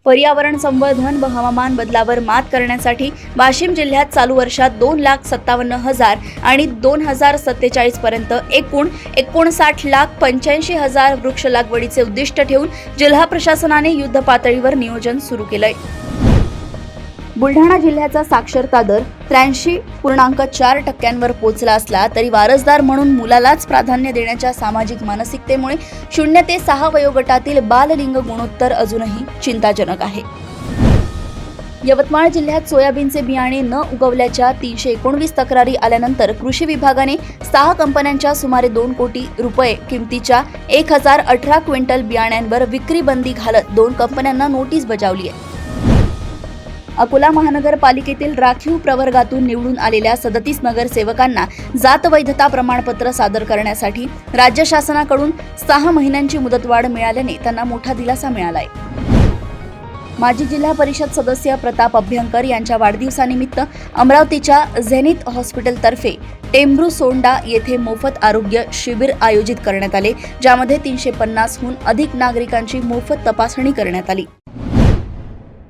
पर्यावरण संवर्धन व हवामान बदलावर मात करण्यासाठी वाशिम जिल्ह्यात चालू वर्षात 2,57,000 आणि 2047 पर्यंत एकूण 59,85,000 वृक्ष लागवडीचे उद्दिष्ट ठेवून जिल्हा प्रशासनाने युद्ध पातळीवर नियोजन सुरू केलंय। बुलढाणा जिल्ह्याचा साक्षरता दर 83.4% पोहोचला असला तरी वारसदार म्हणून मुलालाच प्राधान्य देण्याच्या सामाजिक मानसिकतेमुळे 0 ते 6 वयोगटातील बाललिंग गुणोत्तर अजूनही चिंताजनक आहे। यवतमाळ जिल्ह्यात सोयाबीनचे बियाणे न उगवल्याच्या 319 तक्रारी आल्यानंतर कृषी विभागाने 6 कंपन्यांच्या सुमारे 2 कोटी रुपये किमतीच्या 1018 क्विंटल बियाण्यांवर विक्री बंदी घालत 2 कंपन्यांना नोटीस बजावली आहे। अकोला महानगरपालिकेतील राखीव प्रवर्गातून निवडून आलेल्या 37 नगरसेवकांना जात वैधता प्रमाणपत्र सादर करण्यासाठी राज्य शासनाकडून 6 महिन्यांची मुदतवाढ मिळाल्याने त्यांना मोठा दिलासा मिळालाय। माजी जिल्हा परिषद सदस्य प्रताप अभ्यंकर यांच्या वाढदिवसानिमित्त अमरावतीच्या झेनिथ हॉस्पिटलतर्फे टेंभरू सोंडा येथे मोफत आरोग्य शिबिर आयोजित करण्यात आले, ज्यामध्ये 350हून अधिक नागरिकांची मोफत तपासणी करण्यात आली।